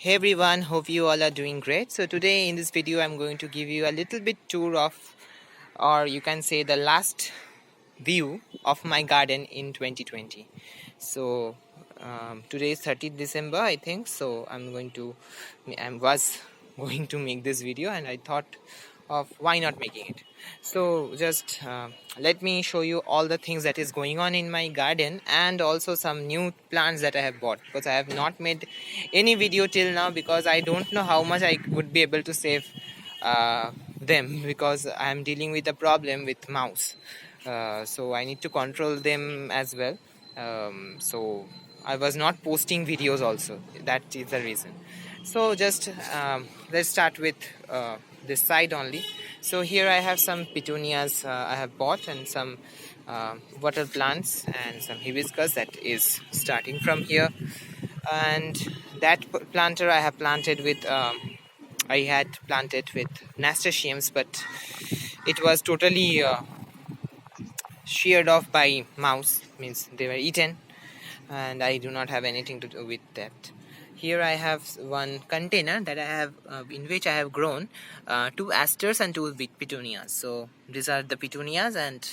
Hey everyone, hope you all are doing great. So today in this video I'm going to give you a little bit tour of, or you can say the last view of my garden in 2020. So today is 30th December I think, so I was going to make this video and I thought of why not making it. So just let me show you all the things that is going on in my garden and also some new plants that I have bought, because I have not made any video till now because I don't know how much I would be able to save them, because I am dealing with a problem with mouse. So I need to control them as well. So I was not posting videos also, that is the reason. So just let's start with this side only. So here I have some petunias I have bought, and some water plants and some hibiscus that is starting from here. And that planter I have planted with I had planted with nasturtiums, but it was totally sheared off by mouse, means they were eaten, and I do not have anything to do with that. Here I have one container that I have in which I have grown two asters and two petunias. So these are the petunias and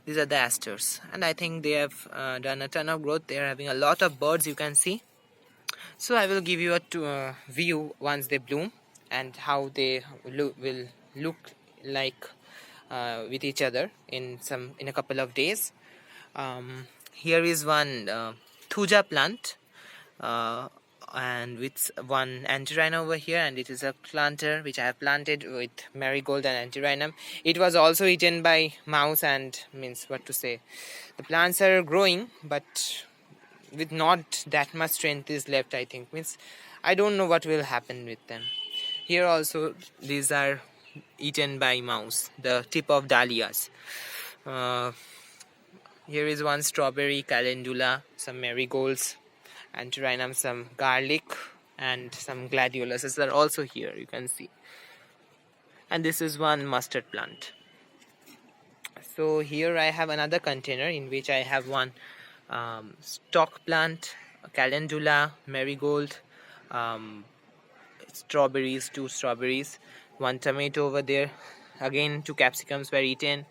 these are the asters, and I think they have done a ton of growth. They are having a lot of birds, you can see. So I will give you a view once they bloom and how they will look like with each other in a couple of days. Here is one thuja plant, uh, and with one antirrhinum over here, and it is a planter which I have planted with marigold and antirrhinum. It was also eaten by mouse, and means what to say, the plants are growing but with not that much strength is left, I think. Means I don't know what will happen with them. Here also these are eaten by mouse, the tip of dahlias. uh, Here is one strawberry, calendula, some marigolds, antirrhinum, some garlic, and some gladioluses are also here, you can see. And this is one mustard plant. So here I have another container in which I have one stock plant, calendula, marigold, um, strawberries, two strawberries, one tomato over there. Again, two capsicums were eaten.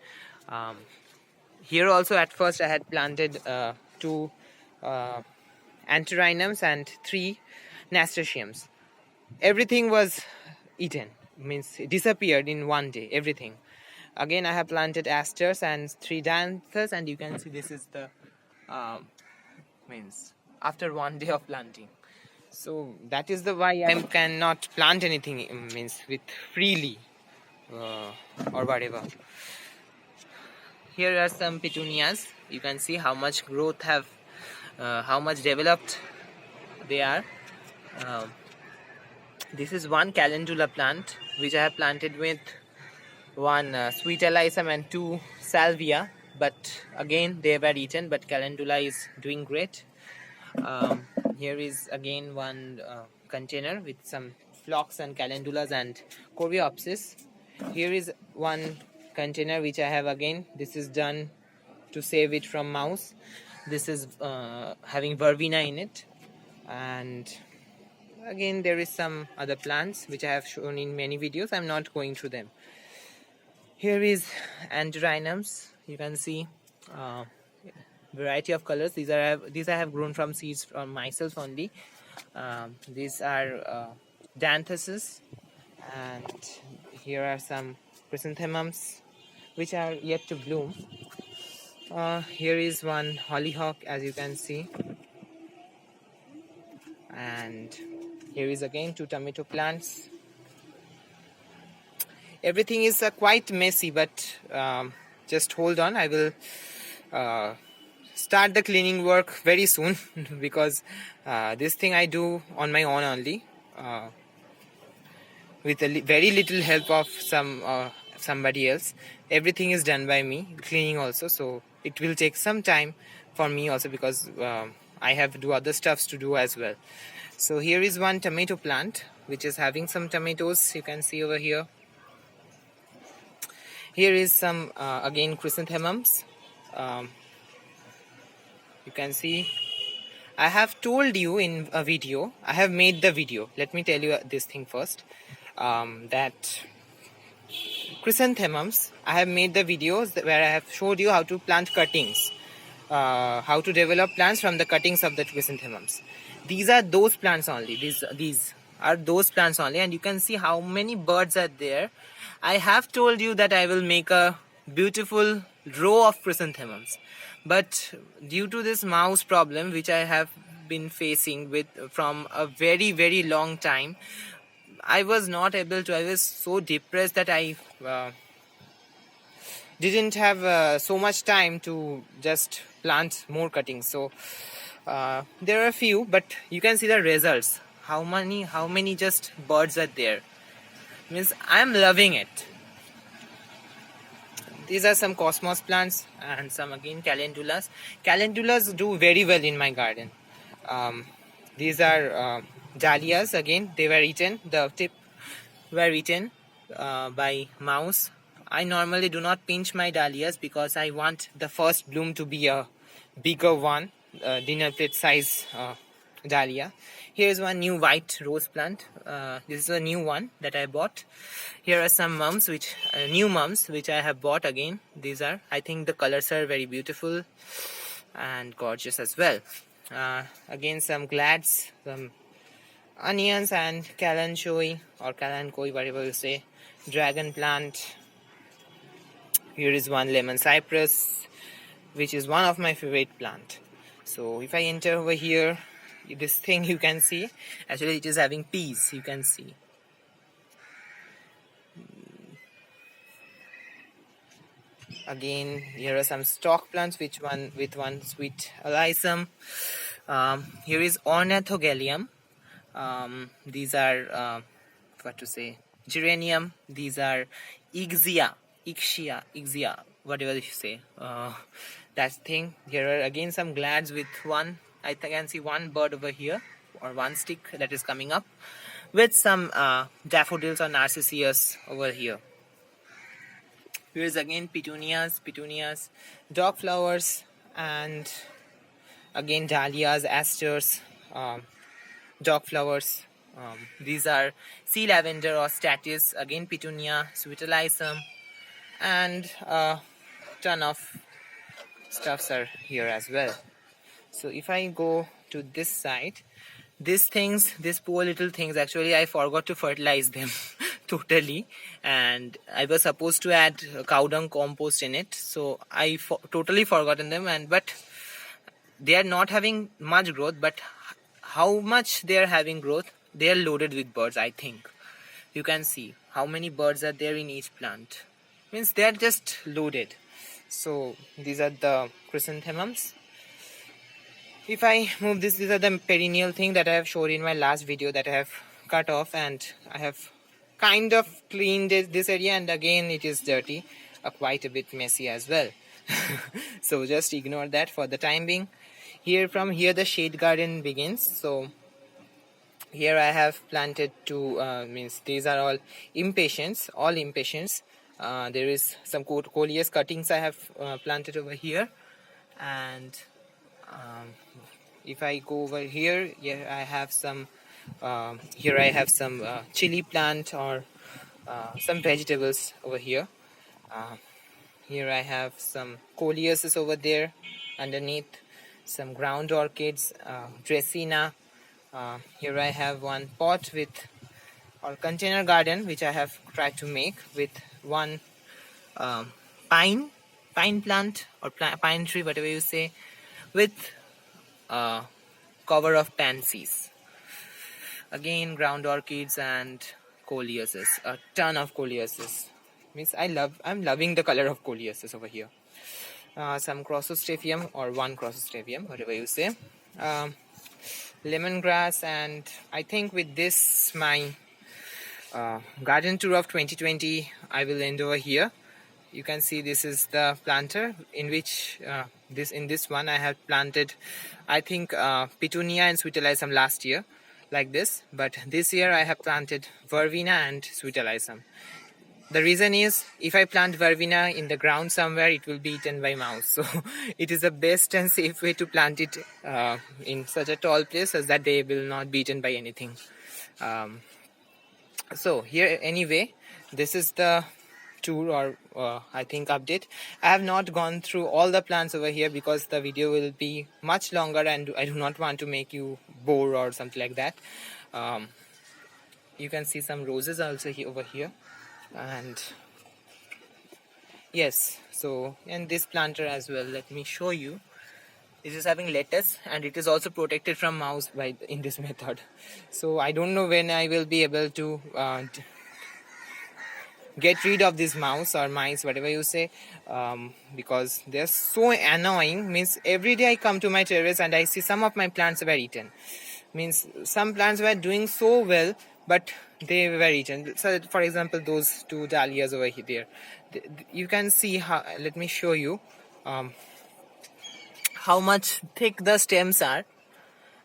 Um, Here also at first I had planted two uh, antirrhinums and three nasturtiums. Everything was eaten, means it disappeared in one day, everything. Again I have planted asters and three danthus, and you can see this is the um, means after one day of planting. So that is the why I cannot plant anything, means with freely or whatever. Here are some petunias. You can see how much growth have, how much developed they are. Um, this is one calendula plant which I have planted with one sweet alyssum and two salvia, but again they were eaten, but calendula is doing great. Um, Here is again one container with some phlox and calendulas and coreopsis. Here is one container which I have again. This is done to save it from mouse. This is having verbena in it, and again there is some other plants which I have shown in many videos. I'm not going through them. Here is antirrhinums. You can see variety of colors. These I have grown from seeds from myself only. These are danthuses, and here are some chrysanthemums which are yet to bloom. Here is one hollyhock, as you can see, and here is again two tomato plants. Everything is quite messy, but just hold on. I will start the cleaning work very soon because this thing I do on my own only, with very little help of somebody else. Everything is done by me, cleaning also, so it will take some time for me also, because I have to do other stuffs to do as well. So here is one tomato plant which is having some tomatoes, you can see over here. Here is some again chrysanthemums, you can see. I have told you in a video, I have made the video. Let me tell you this thing first. That chrysanthemums, I have made the videos where I have showed you how to plant cuttings, how to develop plants from the cuttings of the chrysanthemums. These are those plants only. These are those plants only, and you can see how many birds are there. I have told you that I will make a beautiful row of chrysanthemums, but due to this mouse problem which I have been facing with from a very long time, I was not able to. I was so depressed that I didn't have so much time to just plant more cuttings. So there are a few, but you can see the results. How many just birds are there? Means I'm loving it. These are some cosmos plants and some again calendulas. Calendulas do very well in my garden. These are dahlias again. They were eaten. The tip were eaten by mouse. I normally do not pinch my dahlias because I want the first bloom to be a bigger one, dinner plate size dahlia. Here's one new white rose plant. This is a new one that I bought. Here are some mums, new mums which I have bought again. These are, I think the colors are very beautiful and gorgeous as well. Again some glads, some onions and kalanchoe or kalankoi, whatever you say. Dragon plant. Here is one lemon cypress, which is one of my favorite plant. So if I enter over here, this thing you can see, actually it is having peas, you can see. Again, here are some stock plants, with one sweet alyssum. Here is ornithogalium. These are what to say, geranium. These are ixia, whatever you say. That thing. Here are again some glads with one. I can see one bird over here, or one stick that is coming up, with some daffodils or narcissus over here. Here is again petunias, dog flowers, and again dahlias, asters, dog flowers. These are sea lavender or statice, again petunia, sweet alyssum, and a ton of stuffs are here as well. So if I go to this side, these poor little things, actually I forgot to fertilize them totally, and I was supposed to add cow dung compost in it, so I totally forgotten them. But they are not having much growth, but how much they are having growth, they are loaded with birds. I think you can see how many birds are there in each plant. Means they are just loaded. So these are the chrysanthemums. If I move this, these are the perennial thing that I have showed in my last video that I have cut off, and I have kind of cleaned this area, and again it is dirty, quite a bit messy as well. So just ignore that for the time being. From here the shade garden begins. So here I have planted means these are all impatiens. There is some coleus cuttings I have planted over here, and if I go over here, I have some chili plant or some vegetables over here. Here I have some coleuses over there underneath, some ground orchids, Dracaena. Here I have one pot or container garden which I have tried to make with one pine plant or pine tree, whatever you say, with cover of pansies. Again ground orchids and coleuses, a ton of coleuses. Means I'm loving the color of coleuses over here. Some Chrysostrapium or one Chrysostrapium, whatever you say. Lemongrass, and I think with this my garden tour of 2020 I will end over here. You can see this is the planter in which in this one I have planted, I think, petunia and sweet alyssum last year like this, but this year I have planted verbena and sweet alyssum. The reason is, if I plant verbena in the ground somewhere, it will be eaten by mouse. So it is the best and safe way to plant it in such a tall place, so that they will not be eaten by anything. So here, anyway, this is the tour, or I think update. I have not gone through all the plants over here because the video will be much longer and I do not want to make you bore or something like that. You can see some roses also over here, and yes, so, and this planter as well, let me show you. This is having lettuce and it is also protected from mouse by in this method. So I don't know when I will be able to get rid of this mouse or mice, whatever you say, because they're so annoying. Means every day I come to my terrace and I see some of my plants were eaten. Means some plants were doing so well, but they were eaten. So for example, those two dahlias over here, you can see how, let me show you how much thick the stems are.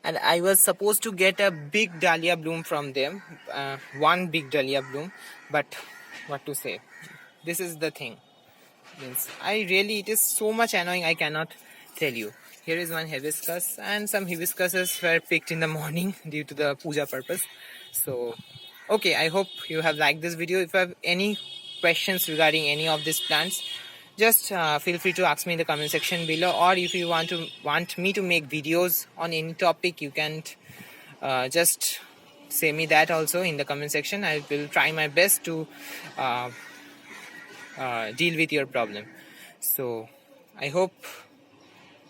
And I was supposed to get a big dahlia bloom from them, one big dahlia bloom, but what to say, this is the thing. Means it is so much annoying, I cannot tell you. Here is one hibiscus, and some hibiscuses were picked in the morning due to the puja purpose. So okay, I hope you have liked this video. If you have any questions regarding any of these plants, just feel free to ask me in the comment section below, or if you want me to make videos on any topic, you can just say me that also in the comment section. I will try my best to deal with your problem. So I hope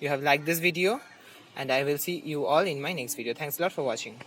you have liked this video, and I will see you all in my next video. Thanks a lot for watching.